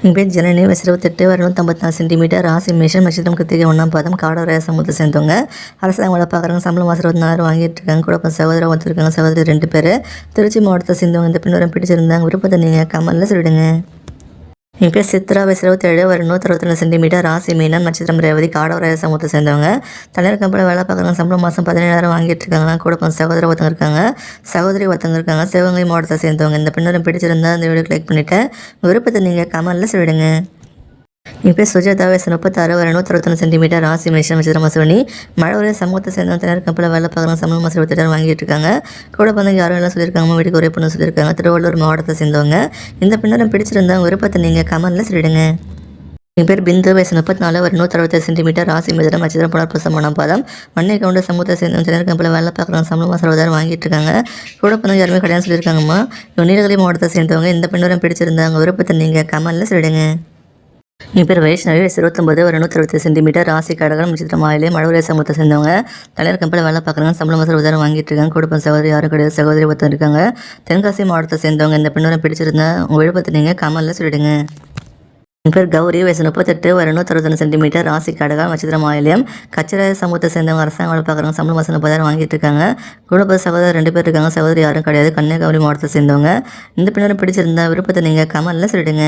என் பேர் ஜனனி, வயசு 28, வரணும் 54 சென்டிமீட்டர், ராசி மேஷம், நட்சத்திரம் கிருத்திகை 1ஆம் பாதம், காடவராய சமூகத்தை சேர்ந்தவங்க. அரசாங்க வேலை பார்க்குறாங்க, சம்பளம் மாதம் 24,000 வாங்கிட்டு இருக்காங்க. கூட சகோதரர் ஒருத்தருக்காங்க, சகோதரி 2 பேர். திருச்சி மாவட்டத்தை சேர்ந்தவங்க. இந்த பின்னரம் பிடிச்சிருந்தாங்க, விருப்பத்தை நீங்கள் கமலில் சொல்லிடுங்க. என் பேர் சித்ரா, வயசு 27, வரணும் 162 சென்டிமீட்டர், ராசி மீனம், நட்சத்திரம் ரேவதி, காடவராய சமூகத்தை சேர்ந்தவங்க. தனியார் கம்பெனியில் வேலை பார்க்குறாங்க, சம்பளம் மாதம் 17,000 வாங்கிட்டு இருக்காங்க. கூட சகோதரர் ஒருத்தங்க இருக்காங்க, சகோதரி ஒருத்தங்க இருக்காங்க. சிவகங்கை மாவட்டத்தை சேர்ந்தவங்க. இந்த பின்னரம் பிடிச்சிருந்தா இந்த வீடியோ கிளிக் பண்ணிவிட்டு விருப்பத்தை நீங்கள் கமலில் சொல்லிடுங்க. என் பேர் சுஜாதா, வயசு 36, வரணும் 161 சென்டிமீட்டர், ராசி மேஷம், நட்சத்திரம் அஸ்வினி, மழை ஒரே சமூகத்தை சேர்ந்தவங்க. தனியார் கம்பெனியில் வேலை பார்க்குறாங்க, சம்பளம் மாதம் 27,000 வாங்கிட்டு இருக்காங்க. கூட பிறந்தவங்க யாரும் எல்லாம் சொல்லியிருக்காங்க, வீட்டுக்கு ஒரே பொண்ணு சொல்லியிருக்காங்க. திருவள்ளூர் மாவட்டத்தை சேர்ந்தவங்க. இந்த பின்னரம் பிடிச்சிருந்தா விருப்பத்தை நீங்கள் கமலில் சொல்லிடுங்க. என் பேர் பிந்து, வயசு 34, வரணும் 167 சென்டிமீட்டர், ராசி மிதனம், நட்சத்திரம் புனர்பூசம் 1ஆம் பாதம், மண்ணை கவுண்ட சமூகத்தை சேர்ந்த தனியார் கம்பெனியில் வேலை பார்க்குறாங்க, சம்பளம் மாதம் 60,000 வாங்கிட்டு இருக்காங்க. கூட பிறந்தவங்க யாருமே கல்யாணம் சொல்லியிருக்காங்கம்மா. நீலகிரி மாவட்டத்தை சேர்ந்தவங்க. இந்த பின்னரம் பிடிச்சிருந்தாங்க, விருப்பத்தை நீங்கள் கமலில் சொல்லிடுங்க. என் பேர் வைஷ்ணவி, வயசு 29, ஒரு 160 சென்டிமீட்டர், ராசி கடகம், நட்சத்திரம் ஆயிலே, மழை சமூகத்தை சேர்ந்தவங்க. தனியார் கம்பெனியில் வேலை பார்க்குறாங்க, சம்பளம் மாதம் 60,000 வாங்கிட்டு இருக்காங்க. கொடுப்பன் சகோதரி யாரும் கிடையாது, சகோதரி ஒருத்தர் இருக்காங்க. தென்காசி மாவட்டத்தை சேர்ந்தவங்க. இந்த பின்னரம் பிடிச்சிருந்தா உங்கள் விருப்பத்தை நீங்கள் கமலில் சொல்லிடுங்க. என் பேர் கௌரி, வயசு 38, ஒரு 161 சென்டிமீட்டர், ராசி கடகம், நட்சத்திரம் ஆயிலியம், கச்சிராய சமூகத்தை சேர்ந்தவங்க. அரசாங்க வேலை பார்க்குறாங்க, சம்பளம் மாதம் 30,000 வாங்கிட்டு இருக்காங்க. கூட சகோதரர் 2 பேர் இருக்காங்க, சகோதரி யாரும் கிடையாது. கன்னியாகுமரி மாவட்டத்தை சேர்ந்தவங்க. இந்த பின்னரம் பிடிச்சிருந்தா விருப்பத்தை நீங்கள் கமலில் சொல்லிடுங்க.